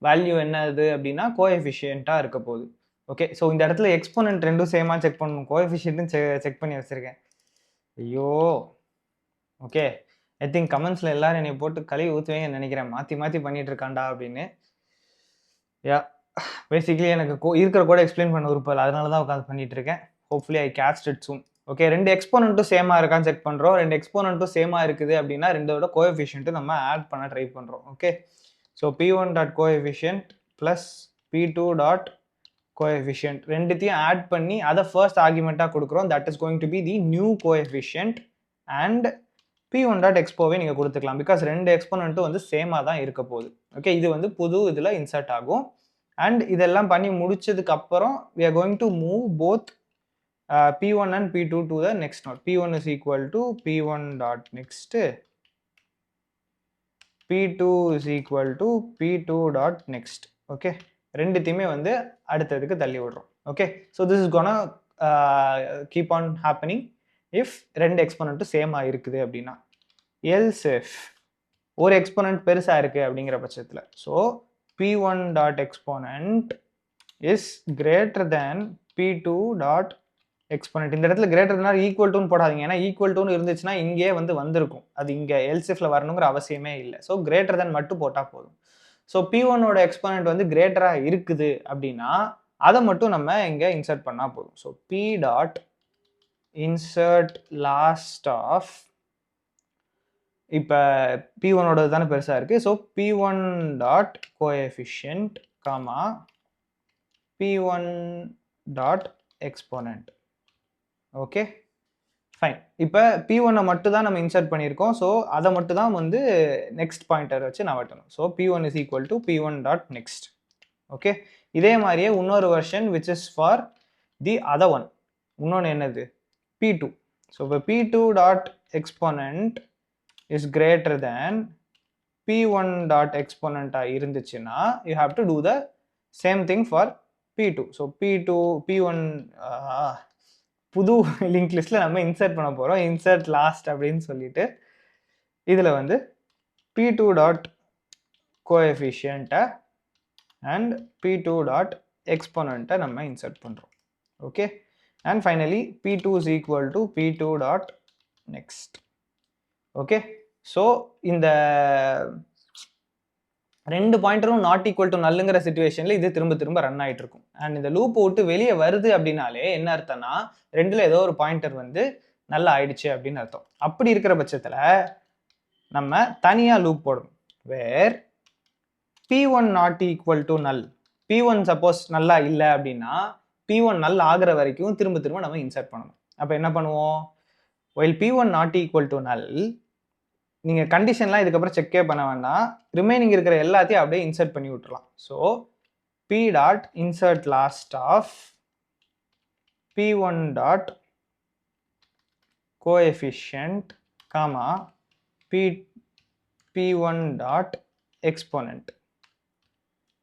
வேல்யூ என்னது அப்படின்னா கோஎஃபிஷியண்ட்டாக இருக்க போகுது. ஓகே, ஸோ இந்த இடத்துல எக்ஸ்போனன்ட் ரெண்டும் சேமாக செக் பண்ணணும். கோஎஃபிஷியன்ட்டும் செக் பண்ணி வச்சுருக்கேன். ஐயோ, ஓகே, ஐ திங்க் கமெண்ட்ஸில் எல்லாரும் என்னை போட்டு கழுவி ஊற்றுவேங்கன்னு நினைக்கிறேன், மாற்றி மாற்றி பண்ணிட்டு இருக்காண்டா அப்படின்னு. யா, பேசிக்லி எனக்கு இருக்கிற கூட எக்ஸ்பிளைன் பண்ண விருப்பம் இல்லை, அதனால தான் உட்காந்து பண்ணிட்டு இருக்கேன். Hopefully I catch it soon. Okay, ரெண்டு எக்ஸ்போனன்ட்டும் சேமாக இருக்கான்னு செக் பண்ணுறோம். ரெண்டு எக்ஸ்போனன்ட்டும் சேமாக இருக்குது அப்படின்னா ரெண்டோட கோஎஃபிஷியன்ட்டும் நம்ம ஆட் பண்ண ட்ரை பண்ணுறோம். Okay, so p1 dot coefficient plus p2 dot coefficient ரெண்டுத்தையும் ஆட் பண்ணி அதை ஃபர்ஸ்ட் ஆர்குமெண்ட்டாக கொடுக்குறோம். That is going to be the new coefficient and p1 dot எக்ஸ்போவே நீங்கள் கொடுத்துக்கலாம். பிகாஸ் ரெண்டு எக்ஸ்போனன்ட்டும் வந்து சேமாக தான் இருக்க போகுது. ஓகே, இது வந்து புது இதில் இன்சர்ட் ஆகும். அண்ட் இதெல்லாம் பண்ணி முடிச்சதுக்கு அப்புறம் we are going to move both p1 and p2 to the next node. p1 is equal to p1 dot next, p2 is equal to p2 dot next. Okay, ரெண்டுத்தையுமே வந்து அடுத்ததுக்கு தள்ளி விடுறோம். Okay, so this is gonna keep on happening if ரெண்டு எக்ஸ்போனன்ட்டும் சேமாக இருக்குது அப்படின்னா. எல்ஸ் இஃப் ஒரு எக்ஸ்போனன்ட் பெருசாக இருக்குது அப்படிங்கிற பட்சத்தில், so p1 dot exponent is greater than p2 dot exponent. இந்த இடத்துல greater than equal to போடாதீங்க, ஏன்னா equal to இருந்துச்சுன்னா இங்கே வந்து வந்திருக்கும், அது இங்கே else ifல வரணுங்கிற அவசியமே இல்லை. ஸோ greater than மட்டும் போட்டால் போதும். ஸோ p1 ஓட எக்ஸ்போனன்ட் வந்து கிரேட்டராக இருக்குது அப்படின்னா அதை மட்டும் நம்ம இங்கே இன்சர்ட் பண்ணால் போதும். So p dot insert last of, இப்போ p1 தானே பெருசாக இருக்குது. So p1 dot coefficient comma p1 dot exponent. Okay, fine. இப்போ p1 மட்டும் தான் நம்ம இன்சர்ட் பண்ணியிருக்கோம். ஸோ அதை மட்டும் தான் வந்து நெக்ஸ்ட் பாயிண்டர் வச்சு நான் வெட்டணும். So p1 is equal to p1 dot next. Okay, இதே மாதிரியே இன்னொரு version which is for the other one. இன்னொன்று என்னது, p2. ஸோ இப்போ p2 dot exponent is greater than p1 dot exponent இருந்துச்சுன்னா you have to do the same thing for p2. so p1 புது லிங்க் லிஸ்ட்ல நம்ம இன்சர்ட் பண்ண போறோம். இன்சர்ட் லாஸ்ட் அப்படின்னு சொல்லிட்டு இதுல வந்து p2 டாட் கோஎஃபிஷியன்ட்டை அண்ட் p2 டாட் எக்ஸ்போனன்ட்டை நம்ம இன்சர்ட் பண்றோம். Okay, and finally p2 is equal to p2 dot next. Okay, so இந்த 2 பாயிண்டரும் நாட் ஈக்குவல் டு நல்லுங்கிற சிச்சுவேஷனில் இது திரும்ப திரும்ப ரன் ஆகிட்டு இருக்கும். அண்ட் இந்த லூப் விட்டு வெளியே வருது அப்படின்னாலே என்ன அர்த்தம்னா 2ல் ஏதோ ஒரு பாயிண்டர் வந்து நல்லா ஆயிடுச்சு அப்படின்னு அர்த்தம். அப்படி இருக்கிற பட்சத்தில் நம்ம தனியாக லூப் போடணும். வேர் P1 நாட் ஈக்குவல் டு நல். P1 சப்போஸ் நல்லா இல்லை அப்படின்னா P1 நல் ஆகிற வரைக்கும் திரும்ப திரும்ப நம்ம இன்சர்ட் பண்ணணும். அப்போ என்ன பண்ணுவோம்? while P1 not equal to நல், நீங்கள் கண்டிஷன்லாம் இதுக்கப்புறம் செக்கே பண்ண வேண்டாம், ரிமைனிங் இருக்கிற எல்லாத்தையும் அப்படியே இன்சர்ட் பண்ணி விட்டுறலாம். So P dot insert last of P1 dot coefficient comma P1 dot exponent.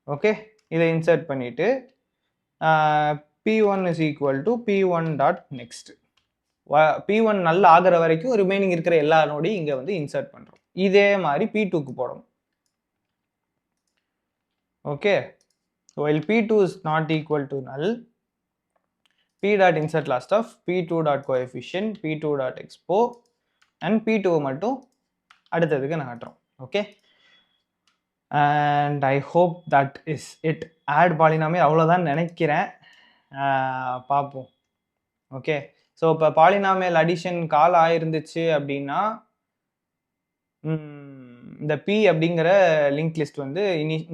Okay, இதை இன்சர்ட் பண்ணிட்டு P1 is equal to P1 dot next. P1 நல்லா ஆகிற வரைக்கும் ரிமைனிங் இருக்கிற எல்லா நோடையும் இங்கே வந்து இன்சர்ட் பண்ணுறோம். இதே மாதிரி P2க்கு போடணும். Okay, while P2 is not equal to null, P dot insert last of P2 dot coefficient, P2 dot expo and P2 மட்டும் அடுத்ததுக்கு நகட்டுறோம். Okay, and I hope that is it. add polynomial அவ்வளோதான் நினைக்கிறேன், பார்ப்போம். ஓகே, ஸோ இப்போ பாலினாமியல் அடிஷன் கால் ஆயிருந்துச்சு அப்படின்னா இந்த P அப்படிங்கிற லிங்க் லிஸ்ட் வந்து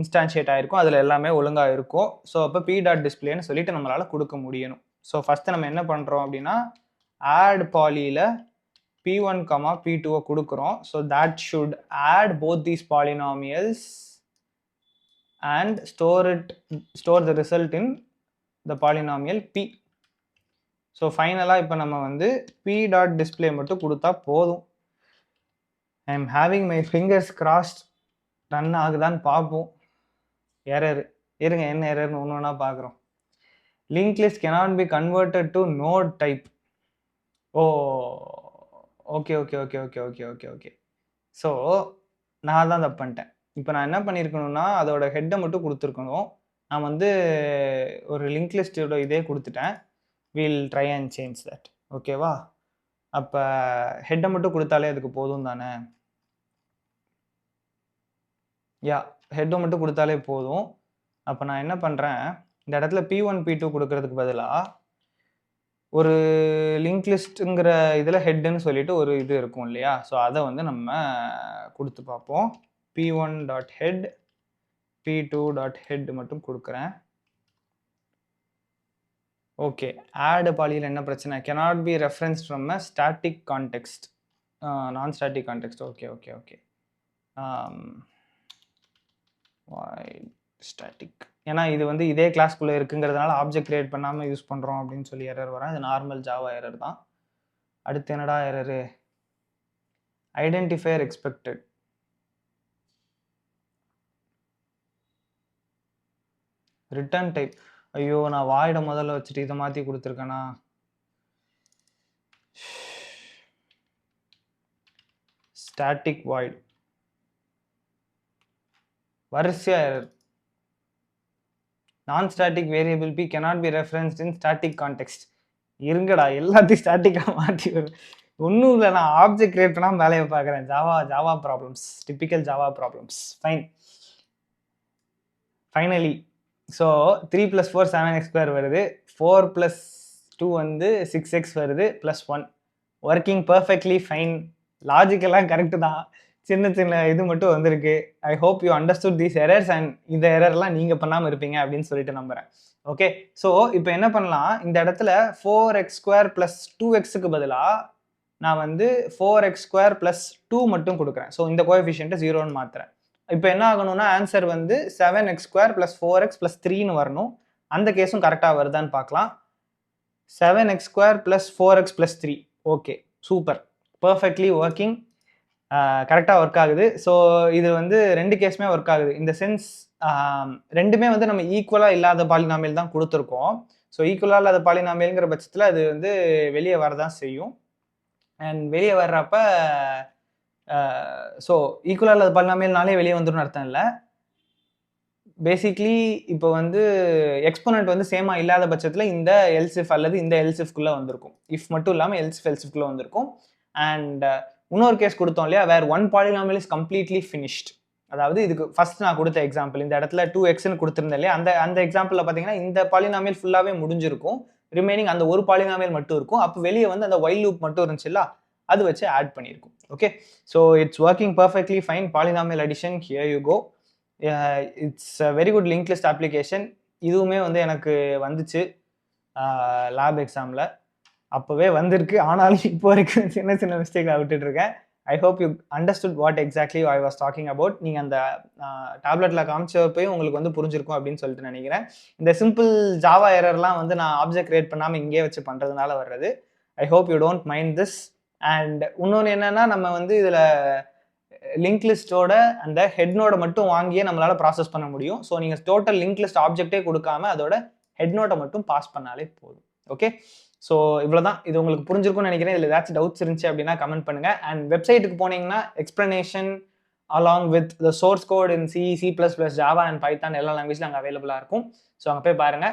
இன்ஸ்டான்ஷியேட் ஆகிருக்கும், அதில் எல்லாமே ஒழுங்காக இருக்கும். ஸோ அப்போ P டாட் டிஸ்பிளேன்னு சொல்லிட்டு நம்மளால் கொடுக்க முடியணும். ஸோ ஃபஸ்ட்டு நம்ம என்ன பண்ணுறோம் அப்படின்னா ஆட் பாலியில் P1, P2 கொடுக்குறோம். So that should add both these polynomials and store the result in the polynomial P. So ஃபைனலாக இப்போ நம்ம வந்து P டாட் டிஸ்பிளே மட்டும் கொடுத்தா போதும். I am having my fingers crossed. Run ஆகுதான்னு பார்ப்போம். எரர் இருங்க, என்ன எரர்னு ஒன்று ஒன்றா பார்க்குறோம். Link list cannot be converted to node type. Oh okay okay okay okay okay okay okay so நான் தான் தப்பு பண்ணிட்டேன். இப்போ நான் என்ன பண்ணியிருக்கணும்னா அதோட ஹெட்டை மட்டும் கொடுத்துருக்கணும். நான் வந்து ஒரு லிங்க் லிஸ்ட்டோட இதே கொடுத்துட்டேன். Wheel try and change that. ஓகேவா? அப்போ ஹெட்டை மட்டும் கொடுத்தாலே அதுக்கு போதும் தானே? யா, ஹெட்டை மட்டும் கொடுத்தாலே போதும். அப்போ நான் என்ன பண்ணுறேன், இந்த இடத்துல P1 P2 கொடுக்கறதுக்கு பதிலாக ஒரு லிங்க் லிஸ்ட்டுங்கிற இதில் ஹெட்டுன்னு சொல்லிட்டு ஒரு இது இருக்கும் இல்லையா? ஸோ அதை வந்து நம்ம கொடுத்து பார்ப்போம். P1 dot head, P2 dot head மட்டும் கொடுக்குறேன். ஓகே, ஆட் பாலியில் என்ன பிரச்சனை? cannot be referenced from a static context, நான் static context. Okay okay okay void static. ஏன்னா இது வந்து இதே கிளாஸ்க்குள்ளே இருக்குங்கிறதுனால ஆப்ஜெக்ட் கிரியேட் பண்ணாமல் யூஸ் பண்ணுறோம் அப்படின்னு சொல்லி எரர் வரும். இது நார்மல் ஜாவா எரர் தான். அடுத்து என்னடா error? Identifier expected. Return type. ஐயோ, நான் வாய்டை முதல்ல வச்சுட்டு இதை மாற்றி கொடுத்துருக்கேனா? ஸ்டாட்டிக் வாய்ட் வரிசையா எரர். நான் static variable P cannot be referenced in static context. இருங்கடா, எல்லாத்தையும் ஸ்டாட்டிக்காக மாற்றி வரும். ஒன்றும் இல்லை, நான் ஆப்ஜெக்ட் கிரியேட் பண்ணாமல் வேலையை பார்க்குறேன். Java problems, typical Java problems. Finally so 3 + 4 7x² வருது, 4 + 2 வந்து 6x வருது, +1. Working perfectly fine. லாஜிக்கெல்லாம் கரெக்டு தான், சின்ன சின்ன இது மட்டும் வந்திருக்கு. I hope you understood these errors and இந்த எரர்லாம் நீங்கள் பண்ணாமல் இருப்பீங்க அப்படின்னு சொல்லிட்டு நம்புகிறேன். ஓகே, ஸோ இப்போ என்ன பண்ணலாம், இந்த இடத்துல 4x² + 2xக்கு பதிலாக நான் வந்து 4x² + 2 மட்டும் கொடுக்குறேன். ஸோ இந்த கோஎஃபிஷியன்ட்டை 0ன்னு மாற்றுறேன். இப்போ என்ன ஆகணும்னா ஆன்சர் வந்து 7x² + 4x + 3ன்னு வரணும். அந்த கேஸும் கரெக்டாக வருதான்னு பார்க்கலாம். 7x² + 4x + 3. Okay, super, perfectly working, கரெக்டாக ஒர்க் ஆகுது. ஸோ இது வந்து 2 கேஸுமே ஒர்க் ஆகுது. இந்த சென்ஸ் ரெண்டுமே வந்து நம்ம ஈக்குவலாக இல்லாத பாலினாமியல் தான் கொடுத்துருக்கோம். ஸோ ஈக்குவலாக இல்லாத பாலினாமியல்ங்கிற பட்சத்தில் அது வந்து வெளியே வரதான் செய்யும். அண்ட் வெளியே வர்றப்ப ஸோ ஈக்குவலாக இல்லாத பாலினாமியல்னாலே வெளியே வந்துடும் அர்த்தம் இல்லை. பேசிக்லி இப்போ வந்து எக்ஸ்போனன்ட் வந்து சேமாக இல்லாத பட்சத்தில் இந்த எல்சிஃப் அல்லது இந்த எல்சிஃப்குள்ளே வந்திருக்கும். இஃப் மட்டும் இல்லாமல் எல்சிஃப்குள்ளே வந்திருக்கும். அண்ட் இன்னொரு கேஸ் கொடுத்தோம் இல்லையா, வேர் 1 பாலினாமியல் இஸ் கம்ப்ளீட்லி ஃபினிஷ்ட். அதாவது இதுக்கு ஃபர்ஸ்ட் நான் கொடுத்த எக்ஸாம்பிள் இந்த இடத்துல 2xன்னு கொடுத்துருந்தேன் இல்லையா, அந்த அந்த எக்ஸாம்பிளில் பார்த்தீங்கன்னா இந்த பாலினாமியல் ஃபுல்லாகவே முடிஞ்சிருக்கும், ரிமைனிங் அந்த ஒரு பாலினாமியல் மட்டும் இருக்கும். அப்போ வெளியே வந்து அந்த ஒயில் லூப் மட்டும் இருந்துச்சுல்ல, அது வச்சு ஆட் பண்ணியிருக்கும். Okay, so it's working perfectly fine. Polynomial addition, here you go. It's a very good link list application. இதுவுமே வந்து எனக்கு வந்துச்சு லேப் எக்ஸாமில், அப்போவே வந்திருக்கு. ஆனாலும் இப்போ வரைக்கும் சின்ன சின்ன மிஸ்டேக் நான் விட்டுட்டு இருக்கேன். ஐ hope you understood what exactly I was talking about. நீங்கள் அந்த டேப்லெட்டில் காமிச்சப்பையும் உங்களுக்கு வந்து புரிஞ்சிருக்கும் அப்படின்னு சொல்லிட்டு நினைக்கிறேன். இந்த சிம்பிள் ஜாவா எரர்லாம் வந்து நான் ஆப்ஜெக்ட் கிரியேட் பண்ணாமல் இங்கே வச்சு பண்ணுறதுனால வர்றது. ஐ hope you don't mind this. And இன்னொன்று என்னன்னா, நம்ம வந்து இதில் லிங்க் லிஸ்ட்டோட அந்த ஹெட் நோட மட்டும் வாங்கியே நம்மளால ப்ராசஸ் பண்ண முடியும். ஸோ நீங்கள் டோட்டல் லிங்க் லிஸ்ட் ஆப்ஜெக்டே கொடுக்காம அதோட ஹெட் நோட்டை மட்டும் பாஸ் பண்ணாலே போதும். ஓகே, ஸோ இவ்வளோதான். இது உங்களுக்கு புரிஞ்சிருக்கும்னு நினைக்கிறேன். இதில் ஏதாச்சும் டவுட்ஸ் இருந்துச்சு அப்படின்னா கமெண்ட் பண்ணுங்க. அண்ட் வெப்சைட்டுக்கு போனீங்கன்னா explanation along with the source code in C, C++, Java and Python எல்லா லாங்குவேஜ்ல அங்கே அவைலபிளாக இருக்கும். ஸோ அங்கே போய் பாருங்க.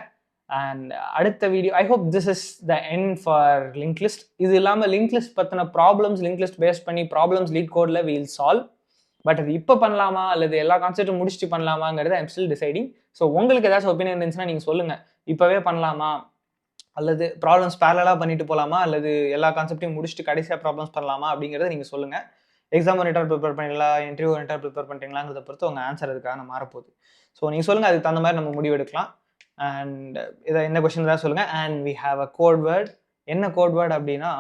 அண்ட் அடுத்த video, I hope this is the end for link list. இது இல்லாமல் லிங்க் லிஸ்ட் பற்றின ப்ராப்ளம்ஸ் லிங்க் லிஸ்ட் பேஸ் பண்ணி ப்ராப்ளம்ஸ் லீட் கோடில் வீல் சால்வ். பட் அது இப்போ பண்ணலாமா அல்லது எல்லா கான்செப்டும் முடிச்சுட்டு பண்ணலாமாங்கிறது ஐம் ஸ்டில் டிசைடிங். ஸோ உங்களுக்கு ஏதாச்சும் ஒப்பீனியன் இருந்துச்சுன்னா நீங்கள் சொல்லுங்கள். இப்போவே பண்ணலாமா அல்லது ப்ராப்ளம்ஸ் பேரலாக பண்ணிட்டு போகலாமா அல்லது எல்லா கான்செப்டையும் முடிச்சுட்டு கடைசியாக ப்ராப்ளம்ஸ் பண்ணலாமா அப்படிங்கிறத நீங்கள் சொல்லுங்கள். எக்ஸாம் ஓரியன்டட் ப்ரிப்பேர் பண்ணிங்களா, இன்டர்வியூ ஓரியன்டட் ப்ரிப்பேர் பண்ணுறீங்களாங்கிறத பொறுத்து உங்கள் ஆன்சர் அதுக்காக மாறப்போகுது. ஸோ நீங்கள் சொல்லுங்கள், அதுக்கு தகுந்த மாதிரி நம்ம முடிவு எடுக்கலாம். அண்ட் இதை என்ன கொஸ்டின் தான் சொல்லுங்கள். And we have a code word. என்ன கோட் வேர்ட் அப்படின்னா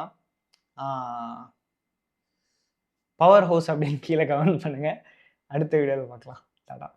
பவர் ஹவுஸ் அப்படின்னு கீழே கமெண்ட் பண்ணுங்கள். அடுத்த வீடியோவில் பார்க்கலாம். டாடா.